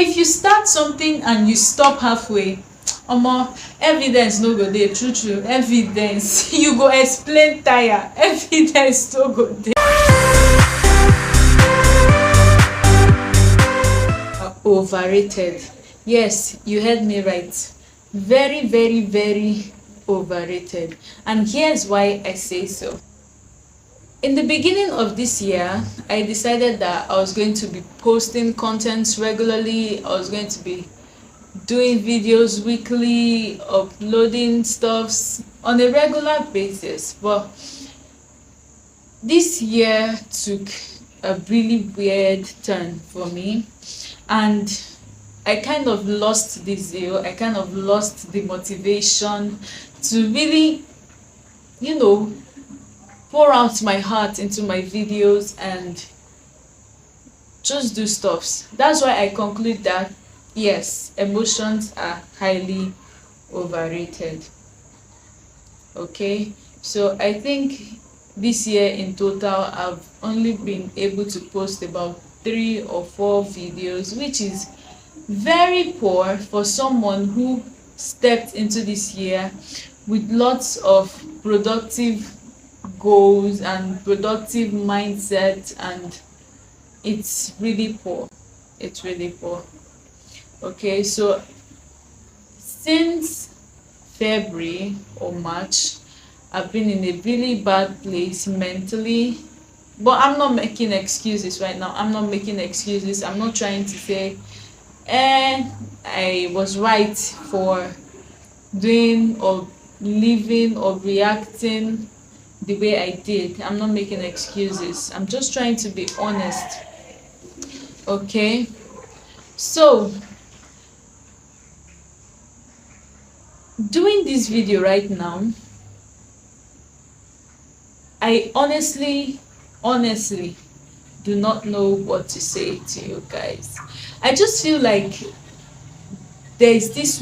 if you start something and you stop halfway, omo, evidence no go dey. True true, evidence you go explain tire, evidence no go dey. Overrated. Yes, you heard me right. Very, very, very overrated. And here's why I say so. In the beginning of this year, I decided that I was going to be posting content regularly. I was going to be doing videos weekly, uploading stuffs on a regular basis. But this year took a really weird turn for me, and I kind of lost the zeal. I kind of lost the motivation to really, pour out my heart into my videos and just do stuffs. That's why I conclude that yes, emotions are highly overrated. Okay, so I think this year in total I've only been able to post about 3 or 4 videos, which is very poor for someone who stepped into this year with lots of productive goals and productive mindset, and it's really poor. It's really poor. Okay, so since February or March, I've been in a really bad place mentally. But I'm not making excuses right now. I'm not making excuses. I'm not trying to say I was right for doing or living or reacting the way I did. I'm not making excuses. I'm just trying to be honest. Okay, so doing this video right now, I honestly do not know what to say to you guys. I just feel like there's this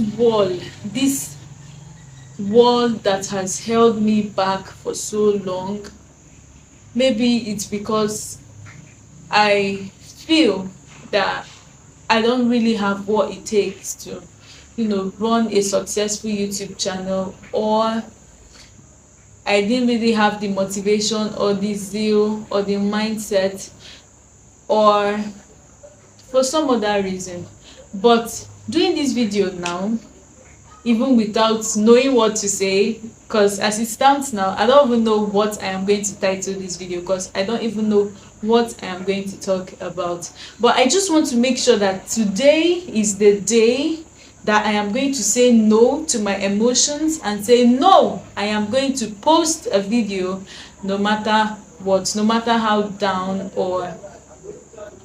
wall that has held me back for so long. Maybe it's because I feel that I don't really have what it takes to, run a successful YouTube channel, or I didn't really have the motivation or the zeal or the mindset, or for some other reason. But doing this video now, even without knowing what to say, because as it stands now, I don't even know what I am going to title this video, because I don't even know what I am going to talk about. But I just want to make sure that today is the day that I am going to say no to my emotions and say no, I am going to post a video no matter what, no matter how down or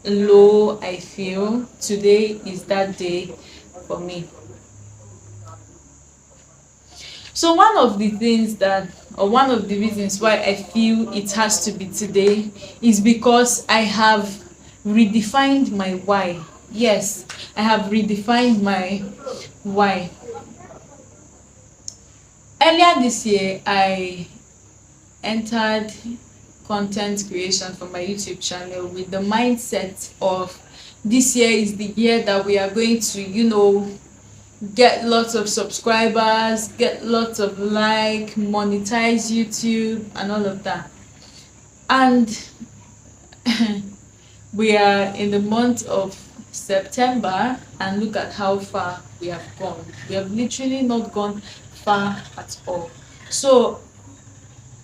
low I feel. Today is that day for me. So one of the reasons why I feel it has to be today is because I have redefined my why. Yes, I have redefined my why. Earlier this year, I entered content creation for my YouTube channel with the mindset of this year is the year that we are going to, get lots of subscribers, get lots of monetize YouTube and all of that. And we are in the month of September, and look at how far we have gone. We have literally not gone far at all. So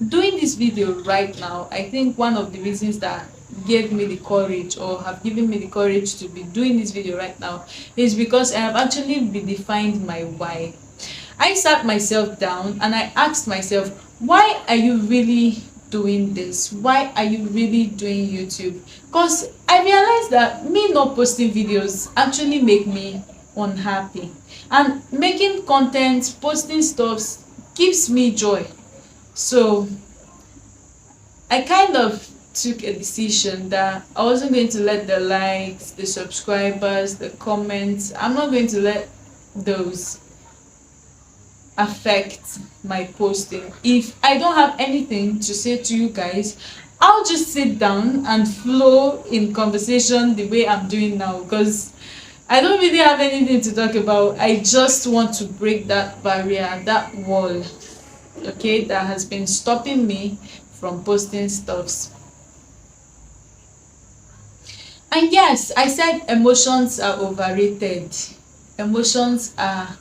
doing this video right now, I think one of the reasons that gave me the courage, or have given me the courage to be doing this video right now, is because I have actually redefined my why. I sat myself down and I asked myself, why are you really doing this? Why are you really doing YouTube? Because I realized that me not posting videos actually make me unhappy, and making content, posting stuff gives me joy. So I kind of took a decision that I wasn't going to let the likes, the subscribers, the comments, I'm not going to let those affect my posting. If I don't have anything to say to you guys, I'll just sit down and flow in conversation the way I'm doing now, because I don't really have anything to talk about. I just want to break that barrier, that wall, okay, that has been stopping me from posting stuffs. And yes, I said emotions are overrated. Emotions are,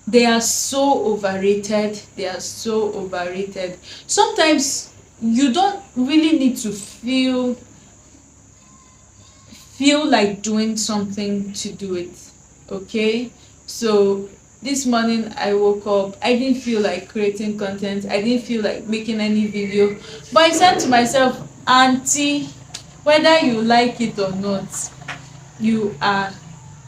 they are so overrated. They are so overrated. Sometimes you don't really need to feel like doing something to do it. Okay? So this morning I woke up, I didn't feel like creating content, I didn't feel like making any video, but I said to myself, auntie, whether you like it or not, you are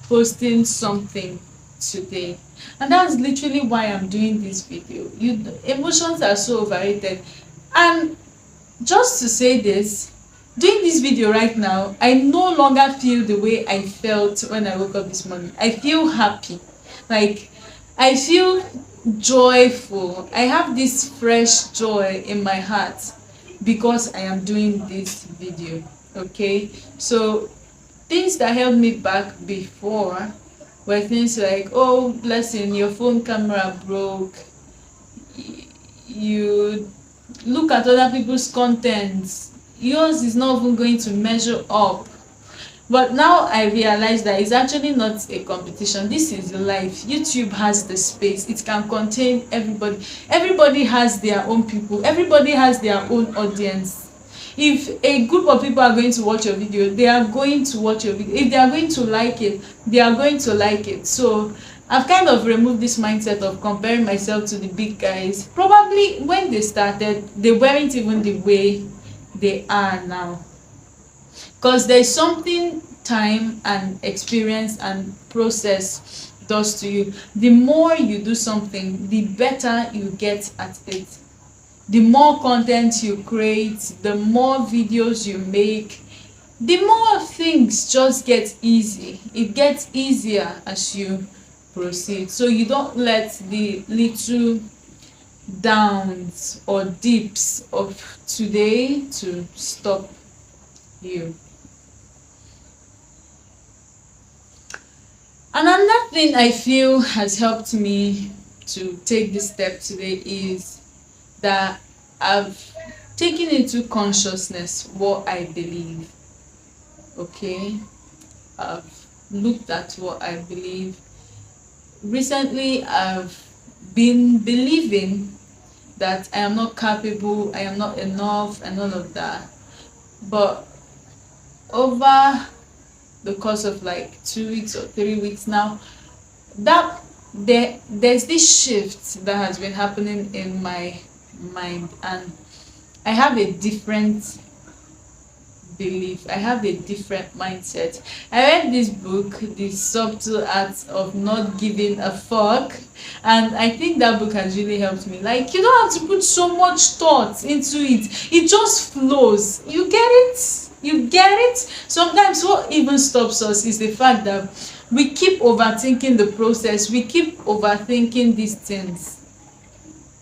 posting something today. And that's literally why I'm doing this video. Emotions are so overrated. And just to say this, doing this video right now, I no longer feel the way I felt when I woke up this morning. I feel happy, like I feel joyful. I have this fresh joy in my heart because I am doing this video. Okay, so things that held me back before were things like, oh blessing, your phone camera broke, you look at other people's contents, yours is not even going to measure up. But now I realize that it's actually not a competition. This is life. YouTube has the space. It can contain everybody. Everybody has their own people. Everybody has their own audience. If a group of people are going to watch your video, they are going to watch your video. If they are going to like it, they are going to like it. So I've kind of removed this mindset of comparing myself to the big guys. Probably when they started, they weren't even the way they are now. Because there's something time and experience and process does to you. The more you do something, the better you get at it. The more content you create, the more videos you make, the more things just get easy. It gets easier as you proceed. So you don't let the little downs or dips of today to stop you. Another thing I feel has helped me to take this step today is that I've taken into consciousness what I believe. Okay, I've looked at what I believe. Recently I've been believing that I am not capable, I am not enough, and all of that. But over the course of like 2 weeks or 3 weeks now, that there's this shift that has been happening in my mind, and I have a different belief, I have a different mindset. I read this book, The Subtle Art of Not Giving a Fuck, and I think that book has really helped me. Like, you don't have to put so much thought into it, it just flows. You get it? You get it? Sometimes what even stops us is the fact that we keep overthinking the process, we keep overthinking these things.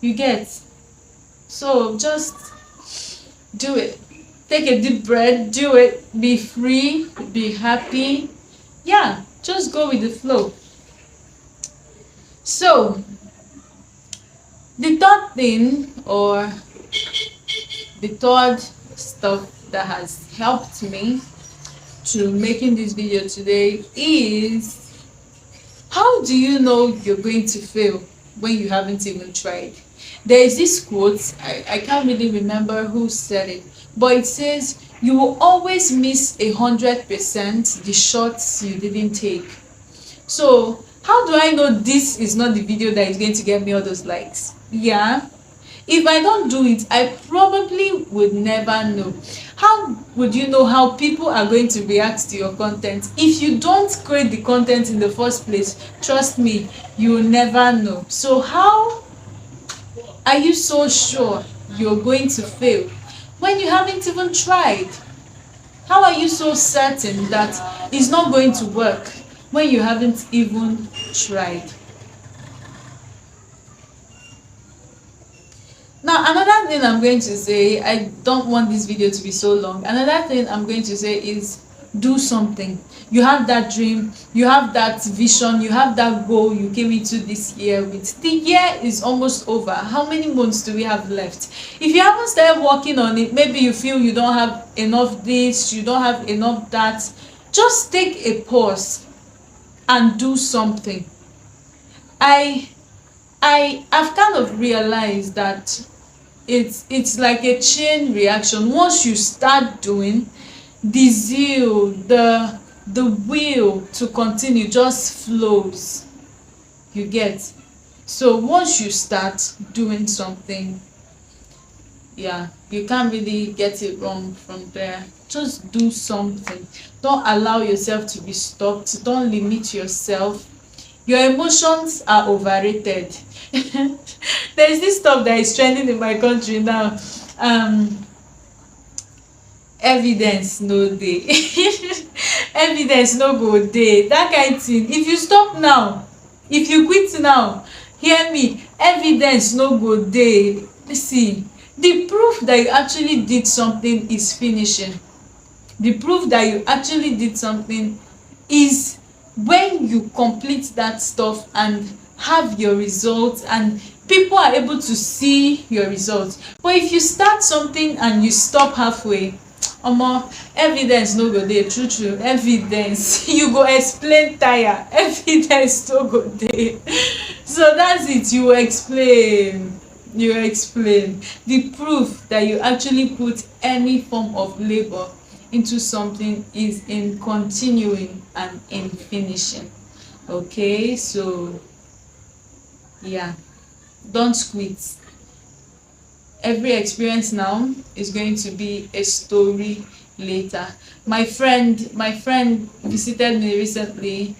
You get? So just do it. Take a deep breath, do it, be free, be happy. Yeah, just go with the flow. So the third thing, or the third stuff that has helped me to making this video today is, how do you know you're going to fail when you haven't even tried? There is this quote, I can't really remember who said it, but it says, you will always miss 100% the shots you didn't take. So how do I know this is not the video that is going to get me all those likes? Yeah, if I don't do it, I probably would never know. How would you know how people are going to react to your content? If you don't create the content in the first place, trust me, you will never know. So how are you so sure you're going to fail when you haven't even tried? How are you so certain that it's not going to work when you haven't even tried? Now, another thing I'm going to say, I don't want this video to be so long. Another thing I'm going to say is, do something. You have that dream, you have that vision, you have that goal you came into this year with. The year is almost over. How many months do we have left? If you haven't started working on it, maybe you feel you don't have enough this, you don't have enough that, just take a pause and do something. i I've kind of realized that it's like a chain reaction. Once you start doing, the zeal, the will to continue just flows. You get? So once you start doing something, yeah, you can't really get it wrong from there. Just do something. Don't allow yourself to be stopped. Don't limit yourself. Your emotions are overrated. There's this stuff that is trending in my country now. um Evidence no dey. Evidence no go dey, that kind thing. If you stop now, if you quit now, hear me, evidence no go dey. See, the proof that you actually did something is finishing. The proof that you actually did something is when you complete that stuff and have your results, and people are able to see your results. But if you start something and you stop halfway, omo, evidence no go dey. True true, evidence you go explain tire, evidence no go dey. So that's it. You explain, you explain. The proof that you actually put any form of labor into something is in continuing and in finishing. Okay, so yeah, don't quit. Every experience now is going to be a story later. My friend visited me recently,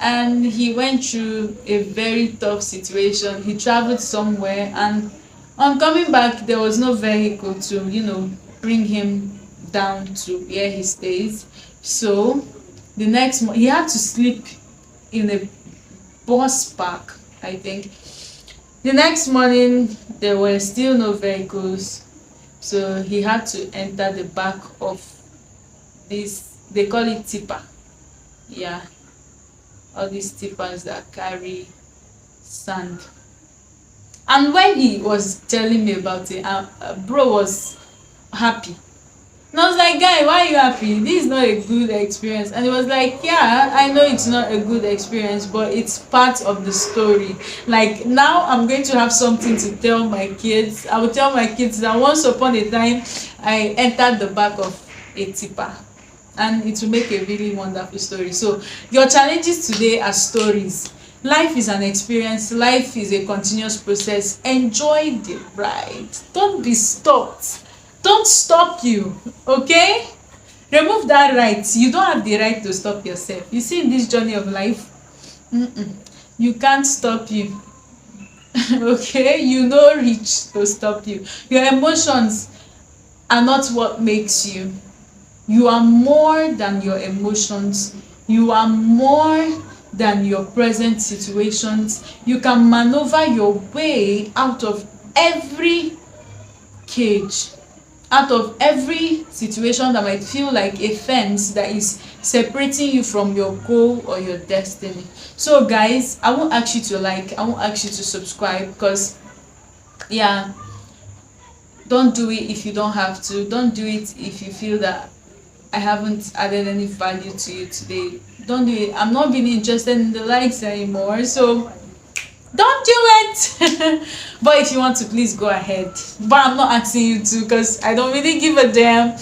and he went through a very tough situation. He traveled somewhere, and on coming back there was no vehicle to, bring him down to where he stays. So the next he had to sleep in a bus park, I think. The next morning there were still no vehicles, so he had to enter the back of this, they call it tipper. Yeah, all these tippers that carry sand. And when he was telling me about it, bro was happy. And I was like, guy, why are you happy? This is not a good experience. And he was like, yeah, I know it's not a good experience, but it's part of the story. Like, now I'm going to have something to tell my kids. I will tell my kids that once upon a time I entered the back of a tipper, and it will make a really wonderful story. So your challenges today are stories. Life is an experience. Life is a continuous process. Enjoy the ride. Don't be stopped. Don't stop you. Okay, remove that right. You don't have the right to stop yourself. You see, in this journey of life, you can't stop you. Okay, you no reach to stop you. Your emotions are not what makes you. You are more than your emotions. You are more than your present situations. You can maneuver your way out of every cage, out of every situation that might feel like a fence that is separating you from your goal or your destiny. So guys, I won't ask you to like, I won't ask you to subscribe, because yeah, don't do it if you don't have to. Don't do it if you feel that I haven't added any value to you today. Don't do it. I'm not really interested in the likes anymore, so don't do it. But if you want to, please go ahead. But I'm not asking you to, because I don't really give a damn.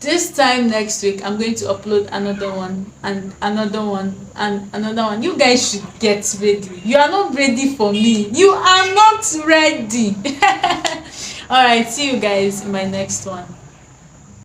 This time next week I'm going to upload another one and another one and another one. You guys should get ready. You are not ready for me. You are not ready. All right, see you guys in my next one.